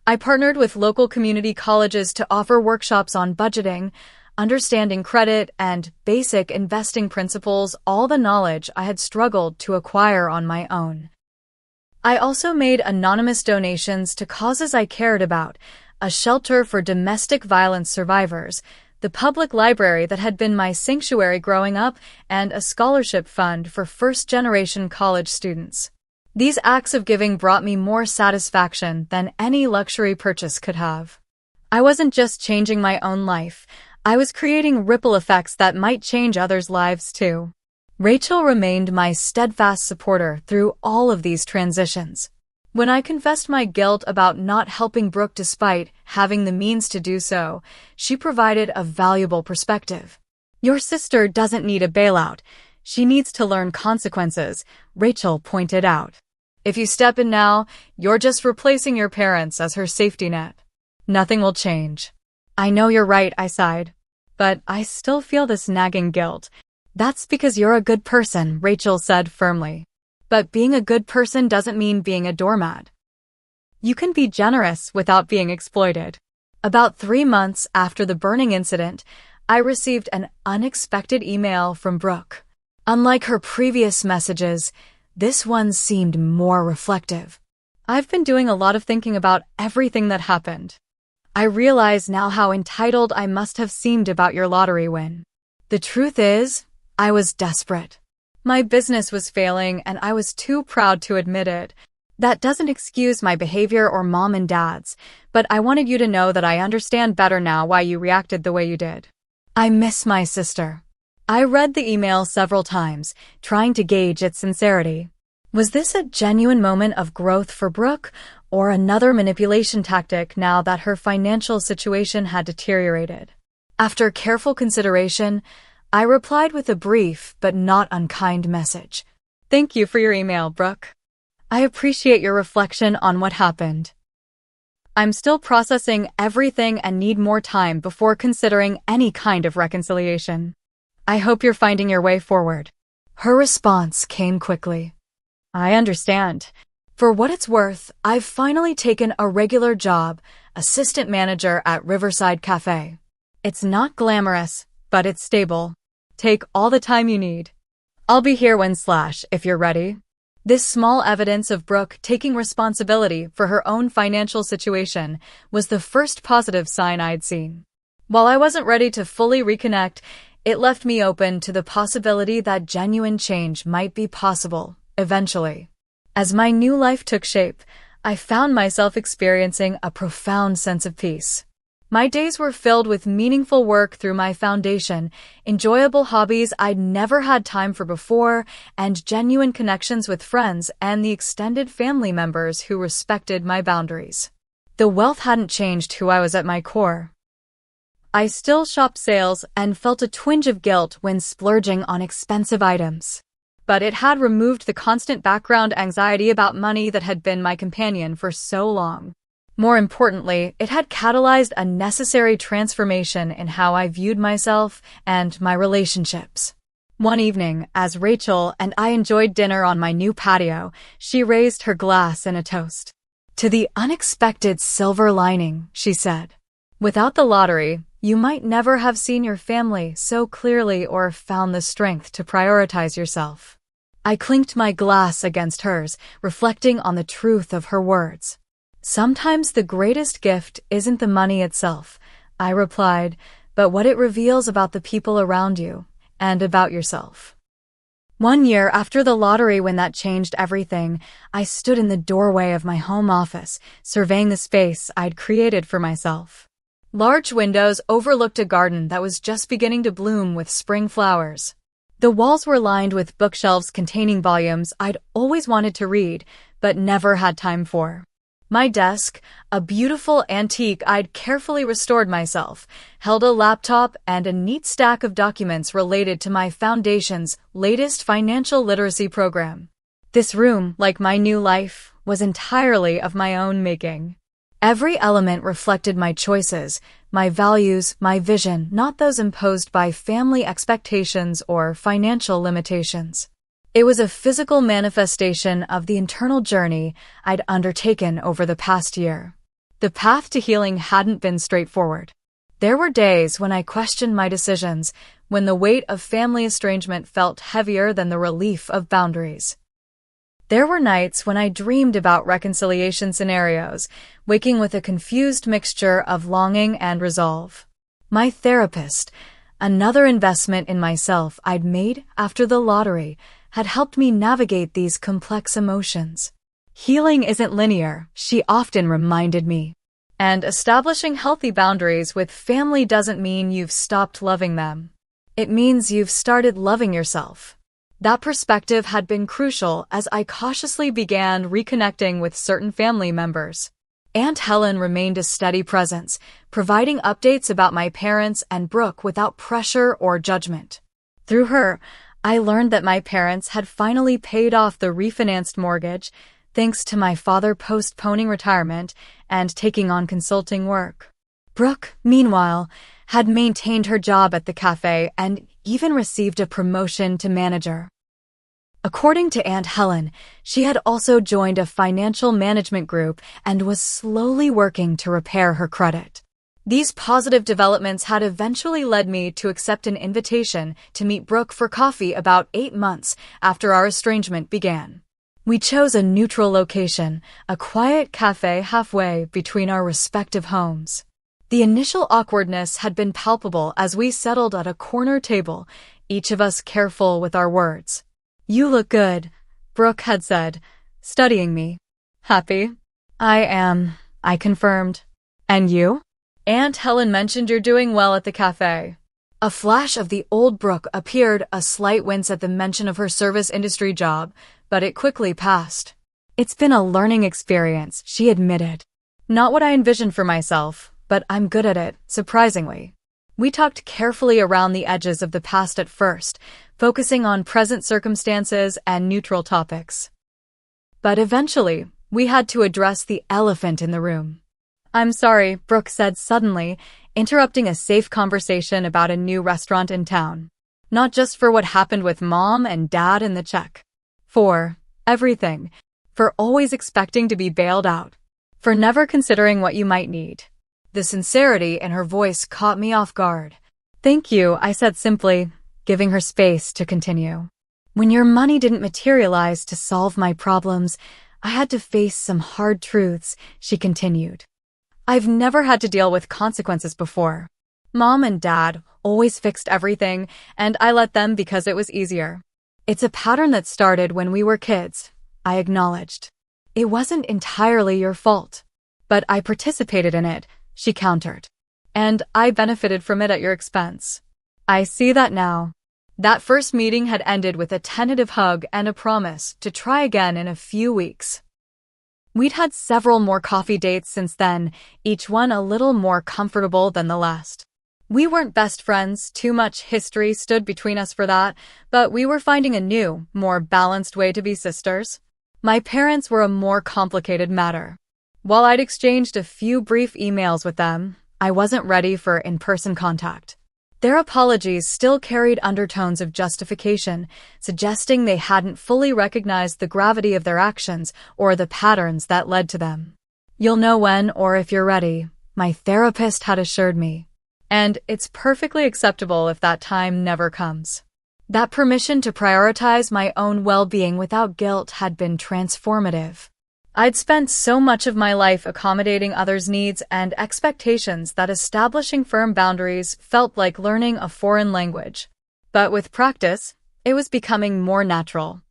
I partnered with local community colleges to offer workshops on budgeting, understanding credit, and basic investing principles, all the knowledge I had struggled to acquire on my own. I also made anonymous donations to causes I cared about, a shelter for domestic violence survivors, the public library that had been my sanctuary growing up, and a scholarship fund for first-generation college students. These acts of giving brought me more satisfaction than any luxury purchase could have. I wasn't just changing my own life, I was creating ripple effects that might change others' lives too. Rachel remained my steadfast supporter through all of these transitions. When I confessed my guilt about not helping Brooke despite having the means to do so, she provided a valuable perspective. "Your sister doesn't need a bailout. She needs to learn consequences," Rachel pointed out. "If you step in now, you're just replacing your parents as her safety net. Nothing will change." "I know you're right," I sighed. "But I still feel this nagging guilt." "That's because you're a good person," Rachel said firmly. "But being a good person doesn't mean being a doormat. You can be generous without being exploited." About 3 months after the burning incident, I received an unexpected email from Brooke. Unlike her previous messages, this one seemed more reflective. "I've been doing a lot of thinking about everything that happened. I realize now how entitled I must have seemed about your lottery win. The truth is, I was desperate. My business was failing and I was too proud to admit it. That doesn't excuse my behavior or mom and dad's, but I wanted you to know that I understand better now why you reacted the way you did. I miss my sister." I read the email several times, trying to gauge its sincerity. Was this a genuine moment of growth for Brooke, or another manipulation tactic now that her financial situation had deteriorated? After careful consideration, I replied with a brief but not unkind message. "Thank you for your email, Brooke. I appreciate your reflection on what happened. I'm still processing everything and need more time before considering any kind of reconciliation. I hope you're finding your way forward." Her response came quickly. "I understand. For what it's worth, I've finally taken a regular job, assistant manager at Riverside Cafe. It's not glamorous, but it's stable. Take all the time you need. I'll be here if you're ready." This small evidence of Brooke taking responsibility for her own financial situation was the first positive sign I'd seen. While I wasn't ready to fully reconnect, it left me open to the possibility that genuine change might be possible, eventually. As my new life took shape, I found myself experiencing a profound sense of peace. My days were filled with meaningful work through my foundation, enjoyable hobbies I'd never had time for before, and genuine connections with friends and the extended family members who respected my boundaries. The wealth hadn't changed who I was at my core. I still shopped sales and felt a twinge of guilt when splurging on expensive items. But it had removed the constant background anxiety about money that had been my companion for so long. More importantly, it had catalyzed a necessary transformation in how I viewed myself and my relationships. One evening, as Rachel and I enjoyed dinner on my new patio, she raised her glass in a toast. "To the unexpected silver lining," she said. "Without the lottery, you might never have seen your family so clearly or found the strength to prioritize yourself." I clinked my glass against hers, reflecting on the truth of her words. "Sometimes the greatest gift isn't the money itself," I replied, "but what it reveals about the people around you and about yourself." One year after the lottery, when that changed everything, I stood in the doorway of my home office, surveying the space I'd created for myself. Large windows overlooked a garden that was just beginning to bloom with spring flowers. The walls were lined with bookshelves containing volumes I'd always wanted to read, but never had time for. My desk, a beautiful antique I'd carefully restored myself, held a laptop and a neat stack of documents related to my foundation's latest financial literacy program. This room, like my new life, was entirely of my own making. Every element reflected my choices, my values, my vision, not those imposed by family expectations or financial limitations. It was a physical manifestation of the internal journey I'd undertaken over the past year. The path to healing hadn't been straightforward. There were days when I questioned my decisions, when the weight of family estrangement felt heavier than the relief of boundaries. There were nights when I dreamed about reconciliation scenarios, waking with a confused mixture of longing and resolve. My therapist, another investment in myself I'd made after the lottery, had helped me navigate these complex emotions. Healing isn't linear, she often reminded me. And establishing healthy boundaries with family doesn't mean you've stopped loving them. It means you've started loving yourself. That perspective had been crucial as I cautiously began reconnecting with certain family members. Aunt Helen remained a steady presence, providing updates about my parents and Brooke without pressure or judgment. Through her, I learned that my parents had finally paid off the refinanced mortgage, thanks to my father postponing retirement and taking on consulting work. Brooke, meanwhile, had maintained her job at the cafe and even received a promotion to manager. According to Aunt Helen, she had also joined a financial management group and was slowly working to repair her credit. These positive developments had eventually led me to accept an invitation to meet Brooke for coffee about 8 months after our estrangement began. We chose a neutral location, a quiet cafe halfway between our respective homes. The initial awkwardness had been palpable as we settled at a corner table, each of us careful with our words. "You look good," Brooke had said, studying me. "Happy?" "I am," I confirmed. "And you?" "Aunt Helen mentioned you're doing well at the cafe." A flash of the old Brooke appeared, a slight wince at the mention of her service industry job, but it quickly passed. "It's been a learning experience," she admitted. "Not what I envisioned for myself, but I'm good at it, surprisingly." We talked carefully around the edges of the past at first, focusing on present circumstances and neutral topics. But eventually, we had to address the elephant in the room. "I'm sorry," Brooke said suddenly, interrupting a safe conversation about a new restaurant in town. "Not just for what happened with Mom and Dad and the check. For everything. For always expecting to be bailed out. For never considering what you might need." The sincerity in her voice caught me off guard. "Thank you," I said simply, giving her space to continue. "When your money didn't materialize to solve my problems, I had to face some hard truths," she continued. "I've never had to deal with consequences before. Mom and Dad always fixed everything, and I let them because it was easier. It's a pattern that started when we were kids," I acknowledged. "It wasn't entirely your fault. But I participated in it," she countered. "And I benefited from it at your expense." "I see that now." That first meeting had ended with a tentative hug and a promise to try again in a few weeks. We'd had several more coffee dates since then, each one a little more comfortable than the last. We weren't best friends, too much history stood between us for that, but we were finding a new, more balanced way to be sisters. My parents were a more complicated matter. While I'd exchanged a few brief emails with them, I wasn't ready for in-person contact. Their apologies still carried undertones of justification, suggesting they hadn't fully recognized the gravity of their actions or the patterns that led to them. "You'll know when or if you're ready," my therapist had assured me. And it's perfectly acceptable if that time never comes. That permission to prioritize my own well-being without guilt had been transformative. I'd spent so much of my life accommodating others' needs and expectations that establishing firm boundaries felt like learning a foreign language. But with practice, it was becoming more natural.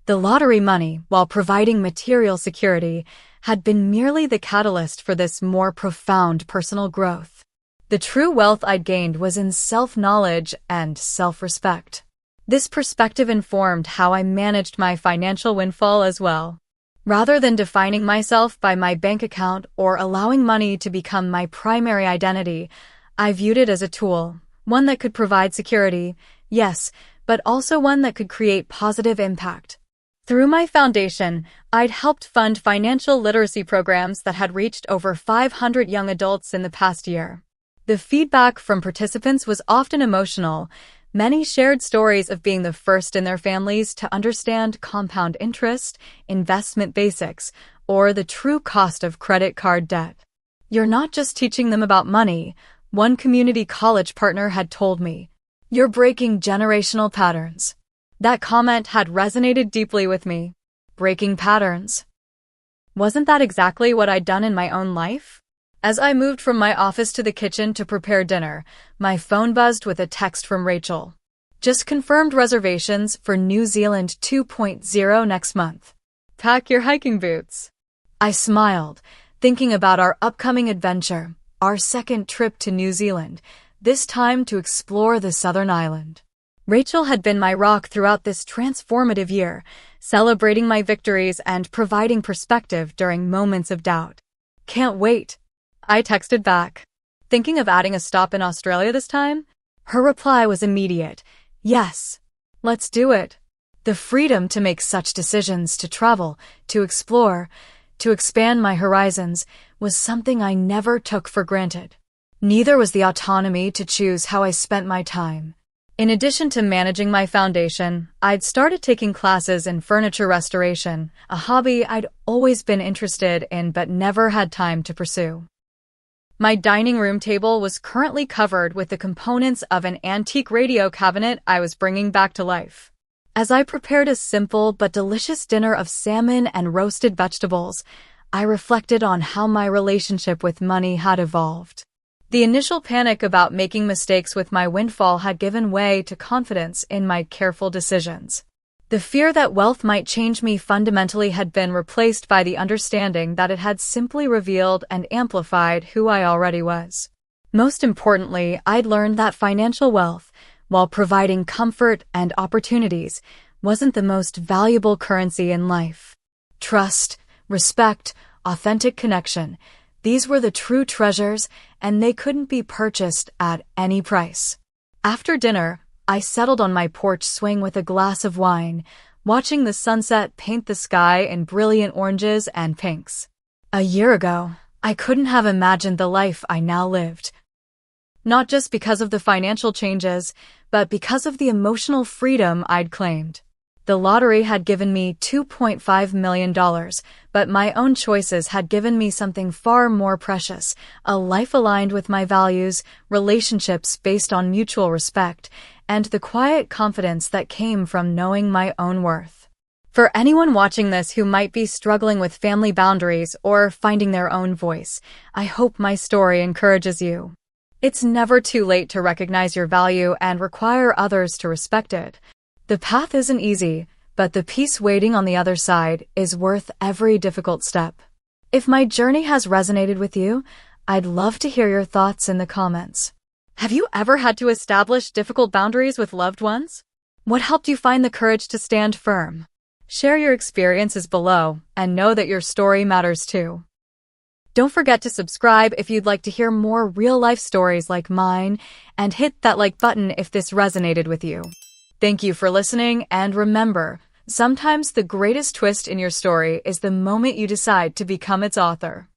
The lottery money, while providing material security, had been merely the catalyst for this more profound personal growth. The true wealth I'd gained was in self-knowledge and self-respect. This perspective informed how I managed my financial windfall as well. Rather than defining myself by my bank account or allowing money to become my primary identity, I viewed it as a tool, one that could provide security, yes, but also one that could create positive impact. Through my foundation, I'd helped fund financial literacy programs that had reached over 500 young adults in the past year. The feedback from participants was often emotional. Many shared stories of being the first in their families to understand compound interest, investment basics, or the true cost of credit card debt. "You're not just teaching them about money," one community college partner had told me. "You're breaking generational patterns." That comment had resonated deeply with me. Breaking patterns. Wasn't that exactly what I'd done in my own life? As I moved from my office to the kitchen to prepare dinner, my phone buzzed with a text from Rachel. Just confirmed reservations for New Zealand 2.0 next month. Pack your hiking boots. I smiled, thinking about our upcoming adventure, our second trip to New Zealand, this time to explore the southern island. Rachel had been my rock throughout this transformative year, celebrating my victories and providing perspective during moments of doubt. Can't wait, I texted back. Thinking of adding a stop in Australia this time? Her reply was immediate. Yes, let's do it. The freedom to make such decisions, to travel, to explore, to expand my horizons, was something I never took for granted. Neither was the autonomy to choose how I spent my time. In addition to managing my foundation, I'd started taking classes in furniture restoration, a hobby I'd always been interested in but never had time to pursue. My dining room table was currently covered with the components of an antique radio cabinet I was bringing back to life. As I prepared a simple but delicious dinner of salmon and roasted vegetables, I reflected on how my relationship with money had evolved. The initial panic about making mistakes with my windfall had given way to confidence in my careful decisions. The fear that wealth might change me fundamentally had been replaced by the understanding that it had simply revealed and amplified who I already was. Most importantly, I'd learned that financial wealth, while providing comfort and opportunities, wasn't the most valuable currency in life. Trust, respect, authentic connection, these were the true treasures, and they couldn't be purchased at any price. After dinner, I settled on my porch swing with a glass of wine, watching the sunset paint the sky in brilliant oranges and pinks. A year ago, I couldn't have imagined the life I now lived. Not just because of the financial changes, but because of the emotional freedom I'd claimed. The lottery had given me $2.5 million, but my own choices had given me something far more precious, a life aligned with my values, relationships based on mutual respect, and the quiet confidence that came from knowing my own worth. For anyone watching this who might be struggling with family boundaries or finding their own voice, I hope my story encourages you. It's never too late to recognize your value and require others to respect it. The path isn't easy, but the peace waiting on the other side is worth every difficult step. If my journey has resonated with you, I'd love to hear your thoughts in the comments. Have you ever had to establish difficult boundaries with loved ones? What helped you find the courage to stand firm? Share your experiences below and know that your story matters too. Don't forget to subscribe if you'd like to hear more real-life stories like mine, and hit that like button if this resonated with you. Thank you for listening, and remember, sometimes the greatest twist in your story is the moment you decide to become its author.